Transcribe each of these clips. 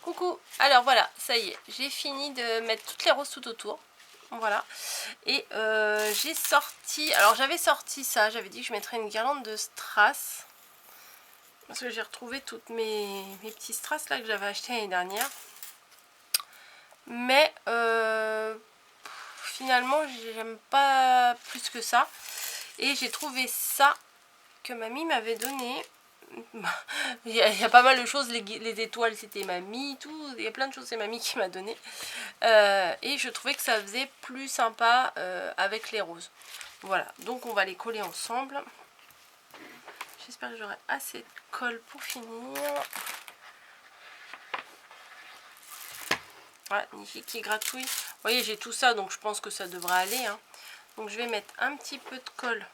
Coucou, alors voilà, ça y est, j'ai fini de mettre toutes les roses tout autour. Voilà, et j'ai sorti, alors j'avais sorti ça, j'avais dit que je mettrais une guirlande de strass. Parce que j'ai retrouvé toutes mes petits strass là que j'avais acheté l'année dernière. Mais finalement, j'aime pas plus que ça. Et j'ai trouvé ça que mamie m'avait donné. Il y a pas mal de choses, les étoiles c'était mamie, tout, il y a plein de choses c'est mamie qui m'a donné. Et je trouvais que ça faisait plus sympa avec les roses. Voilà, donc on va les coller ensemble. J'espère que j'aurai assez de colle pour finir. Voilà, Niki qui gratouille. Vous voyez, j'ai tout ça, donc je pense que ça devrait aller. Hein. Donc je vais mettre un petit peu de colle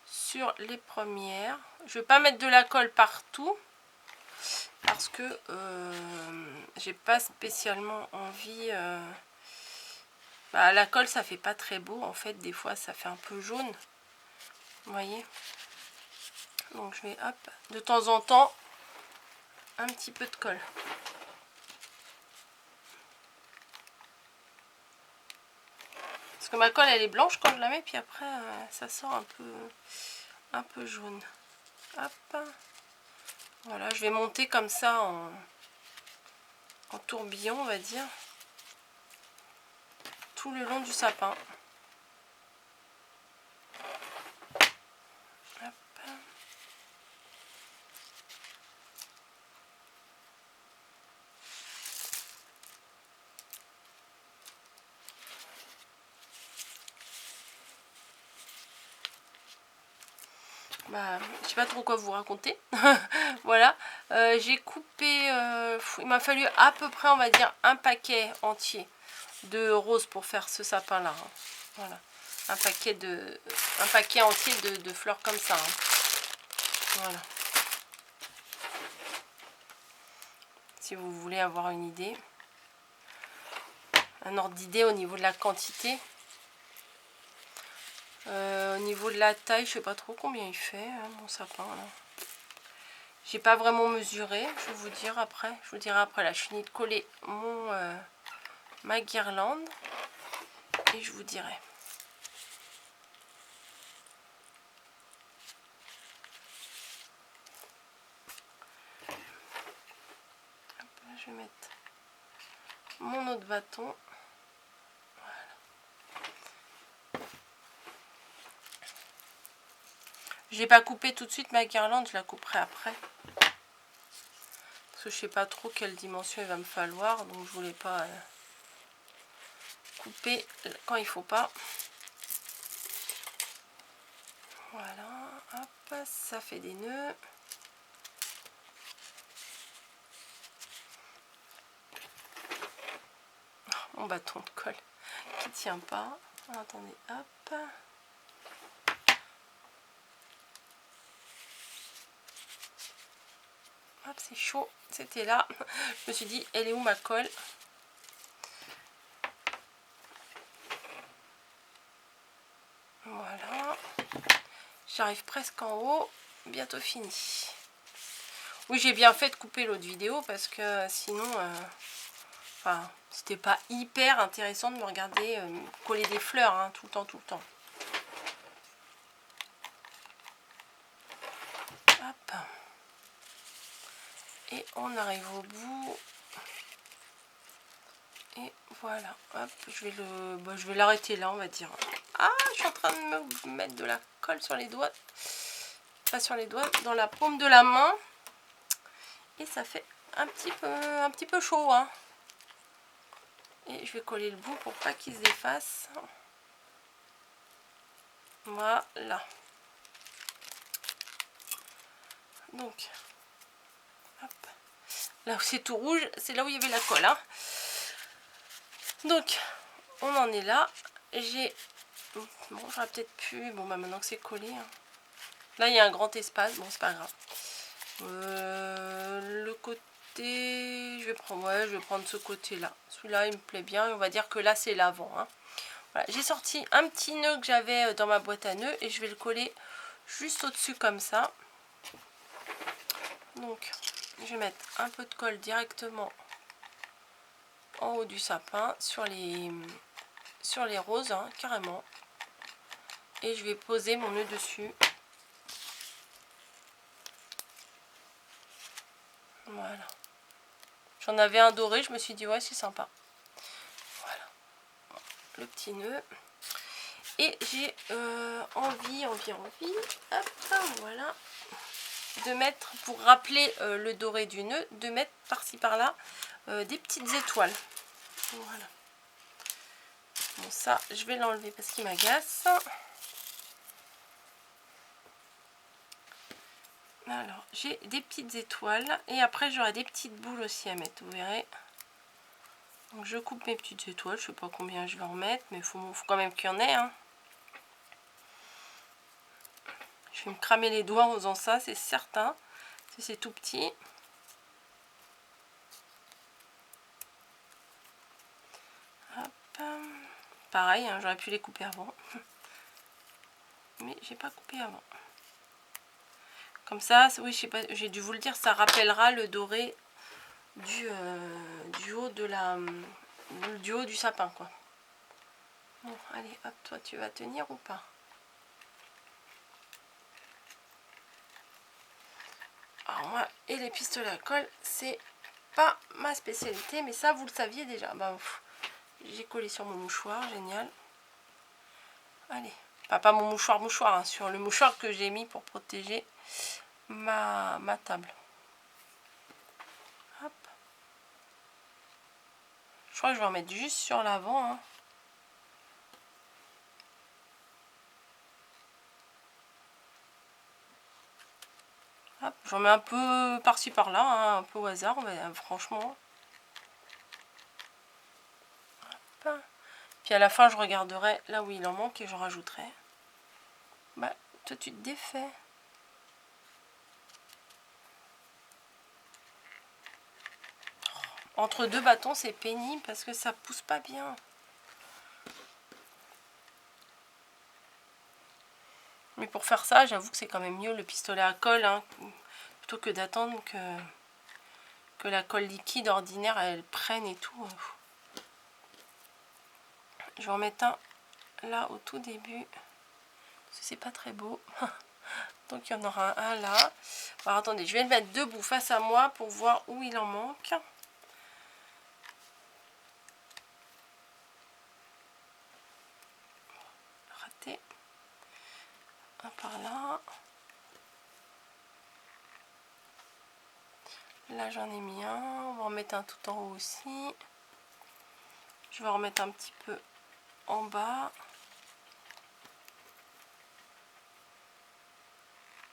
sur les premières. Je vais pas mettre de la colle partout. Parce que j'ai pas spécialement envie... la colle, ça fait pas très beau. En fait, des fois, ça fait un peu jaune. Vous voyez? Donc je vais, hop, de temps en temps, un petit peu de colle. Parce que ma colle, elle est blanche quand je la mets, puis après, ça sort un peu jaune. Hop. Voilà, je vais monter comme ça en tourbillon, on va dire, tout le long du sapin. Hop. Je sais pas trop quoi vous raconter. Voilà, j'ai coupé, il m'a fallu à peu près, on va dire, un paquet entier de roses pour faire ce sapin là. Hein. Voilà, un paquet entier de fleurs comme ça. Hein. Voilà. Si vous voulez avoir une idée, un ordre d'idée au niveau de la quantité. Au niveau de la taille, je sais pas trop combien il fait, hein, mon sapin là. J'ai pas vraiment mesuré, je vais vous dire après. Je vous dirai après. Là, je finis de coller ma guirlande et je vous dirai. Hop, là, je vais mettre mon autre bâton. J'ai pas coupé tout de suite ma guirlande, je la couperai après. Parce que je sais pas trop quelle dimension il va me falloir, donc je voulais pas couper quand il faut pas. Voilà, hop, ça fait des nœuds. Oh, mon bâton de colle qui tient pas. Attendez, hop. Hop, c'est chaud, c'était là. Je me suis dit, elle est où ma colle? Voilà. J'arrive presque en haut, bientôt fini. Oui, j'ai bien fait de couper l'autre vidéo parce que sinon, enfin, c'était pas hyper intéressant de me regarder coller des fleurs hein, tout le temps, tout le temps. Hop. Et on arrive au bout. Et voilà, hop, je vais l'arrêter là, on va dire. Ah, je suis en train de me mettre de la colle sur les doigts. Pas sur les doigts, dans la paume de la main. Et ça fait un petit peu chaud. Hein. Et je vais coller le bout pour pas qu'il se défasse. Voilà. Donc, hop. Là où c'est tout rouge, c'est là où il y avait la colle. Hein. Donc, on en est là. J'ai... Bon, j'aurais peut-être pu... Bon, bah maintenant que c'est collé... Hein. Là, il y a un grand espace. Bon, c'est pas grave. Le côté... Je vais prendre ce côté-là. Celui-là, il me plaît bien. Et on va dire que là, c'est l'avant. Hein. Voilà. J'ai sorti un petit nœud que j'avais dans ma boîte à nœuds. Et je vais le coller juste au-dessus comme ça. Donc, je vais mettre un peu de colle directement en haut du sapin sur les roses, hein, carrément. Et je vais poser mon nœud dessus. Voilà. J'en avais un doré, je me suis dit ouais c'est sympa. Voilà. Le petit nœud. Et j'ai envie, hop, voilà, de mettre, pour rappeler le doré du nœud, de mettre par-ci par-là des petites étoiles. Voilà. Bon, ça, je vais l'enlever parce qu'il m'agace. Alors, j'ai des petites étoiles et après j'aurai des petites boules aussi à mettre, vous verrez. Donc je coupe mes petites étoiles, je sais pas combien je vais en mettre, mais il faut quand même qu'il y en ait, hein. Je vais me cramer les doigts en faisant ça, c'est certain. C'est tout petit. Hop. Pareil, hein, j'aurais pu les couper avant. Mais j'ai pas coupé avant. Comme ça, oui, je sais pas, j'ai dû vous le dire, ça rappellera le doré du haut du haut du sapin, quoi. Bon, allez, hop, toi, tu vas tenir ou pas? Alors moi, et les pistolets à colle, c'est pas ma spécialité, mais ça, vous le saviez déjà. Bah, j'ai collé sur mon mouchoir, génial. Allez, pas mon mouchoir, hein, sur le mouchoir que j'ai mis pour protéger ma table. Hop. Je crois que je vais en mettre juste sur l'avant, hein. Hop, j'en mets un peu par-ci par-là, hein, un peu au hasard, mais, franchement. Hop. Puis à la fin, je regarderai là où il en manque et je rajouterai. Bah, toi, tu te défais. Entre deux bâtons, c'est pénible parce que ça pousse pas bien. Mais pour faire ça, j'avoue que c'est quand même mieux le pistolet à colle, hein, plutôt que d'attendre que la colle liquide ordinaire elle prenne et tout. Je vais en mettre un là au tout début, parce que c'est pas très beau. Donc il y en aura un là. Alors attendez, je vais le mettre debout face à moi pour voir où il en manque. Raté. Un par là. Là j'en ai mis un. On va en mettre un tout en haut aussi. Je vais en remettre un petit peu en bas.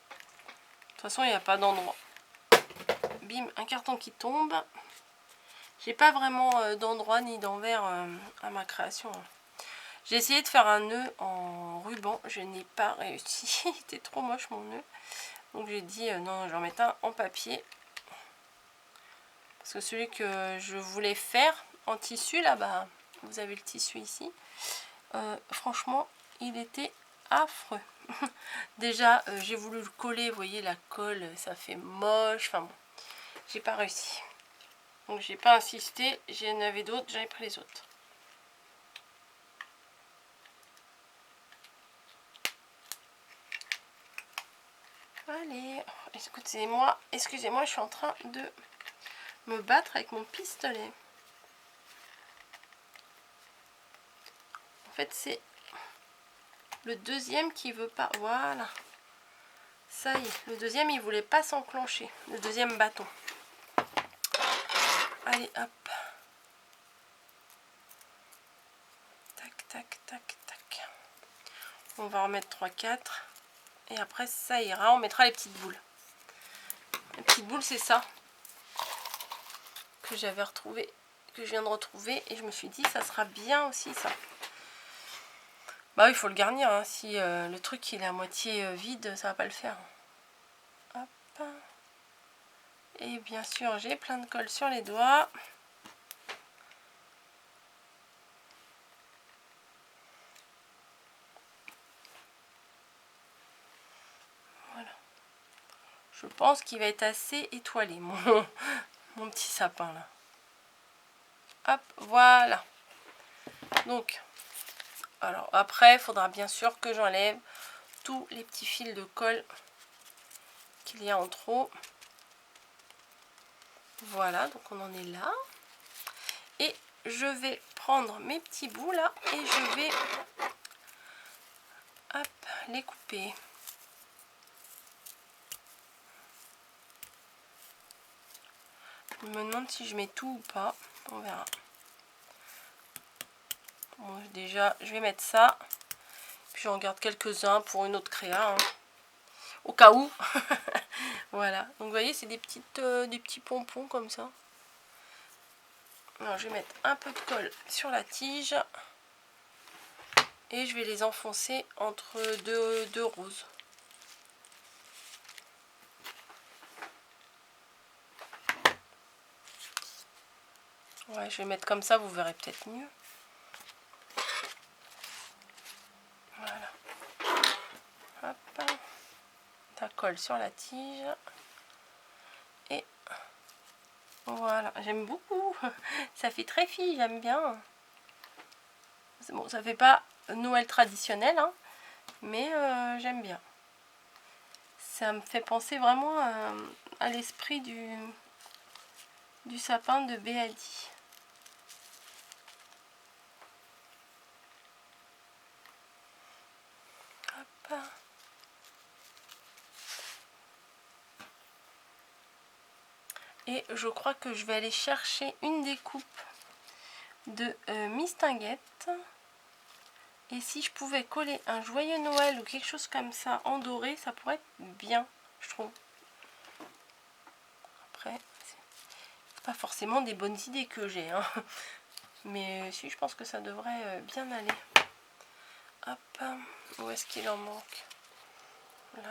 De toute façon, il n'y a pas d'endroit. Bim, un carton qui tombe. J'ai pas vraiment d'endroit ni d'envers à ma création. J'ai essayé de faire un nœud en ruban. Je n'ai pas réussi. Il était trop moche mon nœud. Donc j'ai dit non, je vais en mettre un en papier. Parce que celui que je voulais faire en tissu, là-bas, vous avez le tissu ici. Franchement, il était affreux. Déjà, j'ai voulu le coller, vous voyez la colle, ça fait moche. Enfin bon, j'ai pas réussi. Donc j'ai pas insisté, j'en avais d'autres, j'avais pris les autres. Allez, excusez-moi, je suis en train de me battre avec mon pistolet. En fait, c'est le deuxième qui veut pas. Voilà. Ça y est, le deuxième il voulait pas s'enclencher, le deuxième bâton. Allez, hop. Tac, tac, tac, tac. On va en remettre 3-4. Et après, ça ira. On mettra les petites boules. Les petites boules, c'est ça que j'avais retrouvé, que je viens de retrouver. Et je me suis dit, ça sera bien aussi, ça. Bah oui, il faut le garnir. Hein. Si le truc il est à moitié vide, ça va pas le faire. Hop. Et bien sûr, j'ai plein de colle sur les doigts. Je pense qu'il va être assez étoilé, mon petit sapin là. Hop, voilà. Donc, alors après, il faudra bien sûr que j'enlève tous les petits fils de colle qu'il y a en trop. Voilà, donc on en est là. Et je vais prendre mes petits bouts là et je vais hop, les couper. Je me demande si je mets tout ou pas. On verra. Bon, déjà, je vais mettre ça. Puis j'en garde quelques-uns pour une autre créa. Hein. Au cas où. Voilà. Donc vous voyez, c'est des petits pompons comme ça. Alors je vais mettre un peu de colle sur la tige. Et je vais les enfoncer entre deux roses. Ouais, je vais mettre comme ça, vous verrez peut-être mieux. Voilà. Hop. Ça colle sur la tige. Et voilà, j'aime beaucoup. Ça fait très fille, j'aime bien. Bon, ça fait pas Noël traditionnel, hein, mais j'aime bien. Ça me fait penser vraiment à l'esprit du sapin de Béadi. Hop. Et je crois que je vais aller chercher une découpe de Mistinguett. Et si je pouvais coller un joyeux Noël ou quelque chose comme ça en doré, ça pourrait être bien, je trouve. Après, c'est pas forcément des bonnes idées que j'ai, hein. Mais si, je pense que ça devrait bien aller. Hop, où est-ce qu'il en manque? Là.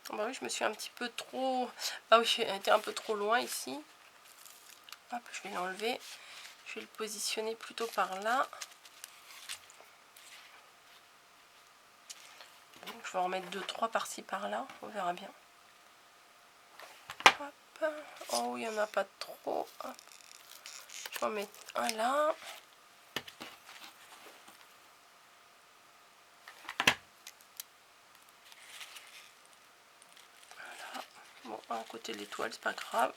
Bah oui, je me suis un petit peu trop... Ah oui, j'ai été un peu trop loin ici. Hop, je vais l'enlever. Je vais le positionner plutôt par là. Donc, je vais en mettre 2-3 par-ci par-là. On verra bien. Hop. Oh, il n'y en a pas trop. Hop. Je vais en mettre un là. Voilà. Bon, à côté de l'étoile, c'est pas grave.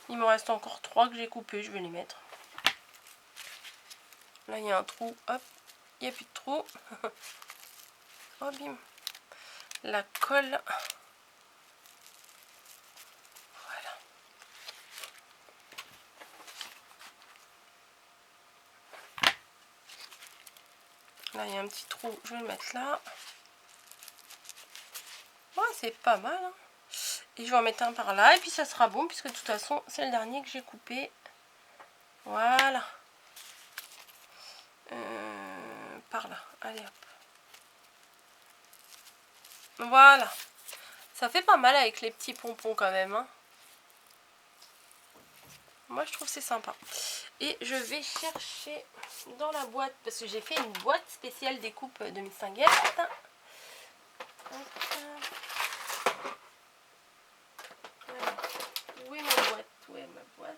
Il me reste encore 3 que j'ai coupés. Je vais les mettre. Là, il y a un trou. Hop. Il n'y a plus de trou. Oh, bim. La colle. Voilà. Là, il y a un petit trou. Je vais le mettre là. Ouais, c'est pas mal. Hein. Et je vais en mettre un par là. Et puis, ça sera bon, puisque de toute façon, c'est le dernier que j'ai coupé. Voilà. Par là. Allez, hop. Voilà. Ça fait pas mal avec les petits pompons quand même. Hein. Moi, je trouve c'est sympa. Et je vais chercher dans la boîte, parce que j'ai fait une boîte spéciale découpe de Mistinguett. Où est ma boîte? Où est ma boîte?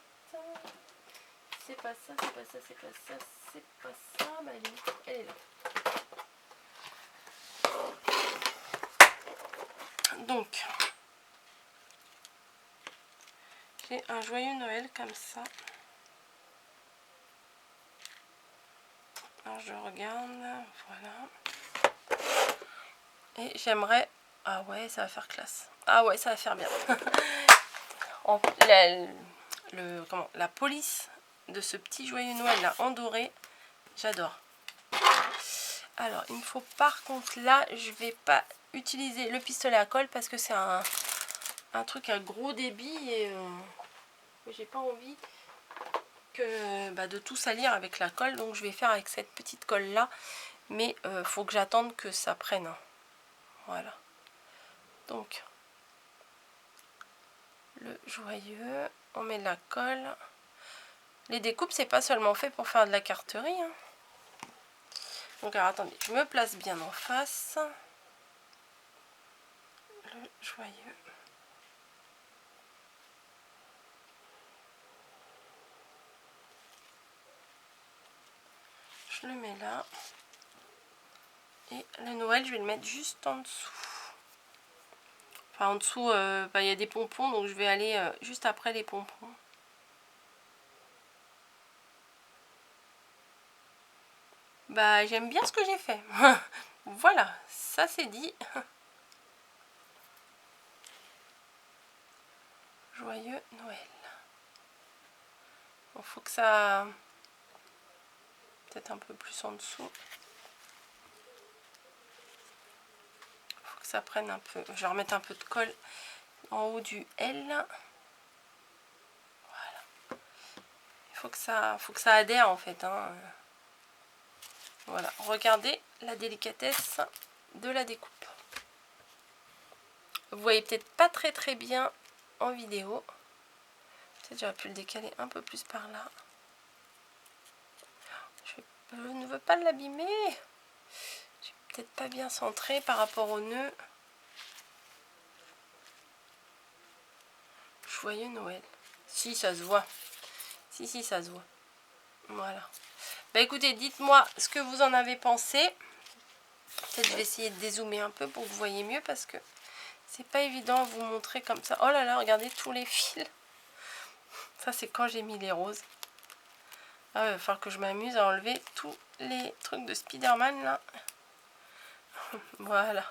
C'est pas ça, c'est pas ça, c'est pas ça, c'est pas ça. Bah, elle est là. Donc, j'ai un joyeux Noël comme ça. Alors, je regarde, voilà. Et j'aimerais... Ah ouais, ça va faire classe. Ah ouais, ça va faire bien. La police de ce petit joyeux Noël là en doré, j'adore. Alors, il me faut par contre là, je vais pas utiliser le pistolet à colle parce que c'est un truc à gros débit et j'ai pas envie de tout salir avec la colle, donc je vais faire avec cette petite colle là, mais faut que j'attende que ça prenne. Voilà. Donc le joyeux, on met de la colle. Les découpes, c'est pas seulement fait pour faire de la carterie. Hein. Donc alors attendez, je me place bien en face. le joyeux. Je le mets là. Et le Noël, je vais le mettre juste en dessous. Enfin, en dessous, il y a des pompons, donc je vais aller juste après les pompons. Bah, j'aime bien ce que j'ai fait. Voilà, ça c'est dit. Joyeux Noël. Bon, faut que ça... Peut-être un peu plus en dessous. Faut que ça prenne un peu. Je vais remettre un peu de colle en haut du L. Voilà. Il faut que ça adhère en fait. Hein. Voilà. Regardez la délicatesse de la découpe. Vous voyez peut-être pas très bien en vidéo. Peut-être j'aurais pu le décaler un peu plus par là. Je ne veux pas l'abîmer. J'ai peut-être pas bien centré par rapport au nœud. Joyeux Noël. Si, ça se voit. Si, ça se voit. Voilà. Bah écoutez, dites-moi ce que vous en avez pensé. Peut-être je vais essayer de dézoomer un peu pour que vous voyez mieux parce que c'est pas évident à vous montrer comme ça. Oh là là, regardez tous les fils. Ça, c'est quand j'ai mis les roses. Ah, il va falloir que je m'amuse à enlever tous les trucs de Spider-Man là. Voilà.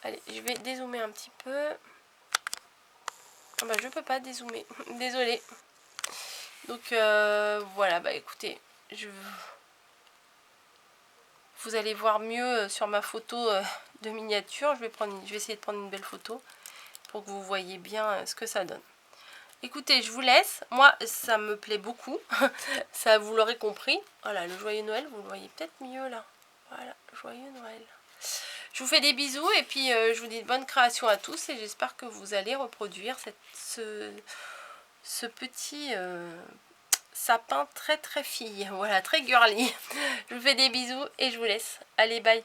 Allez, je vais dézoomer un petit peu. Ah bah, je peux pas dézoomer. Désolée. Donc voilà, bah écoutez, vous allez voir mieux sur ma photo de miniature. Je vais essayer de prendre une belle photo pour que vous voyez bien ce que ça donne. Écoutez, je vous laisse. Moi, ça me plaît beaucoup. Ça, vous l'aurez compris. Voilà, le joyeux Noël, vous le voyez peut-être mieux là. Voilà, joyeux Noël. Je vous fais des bisous et puis je vous dis de bonne création à tous et j'espère que vous allez reproduire ce petit sapin très fille. Voilà, très girly. Je vous fais des bisous et je vous laisse. Allez, bye.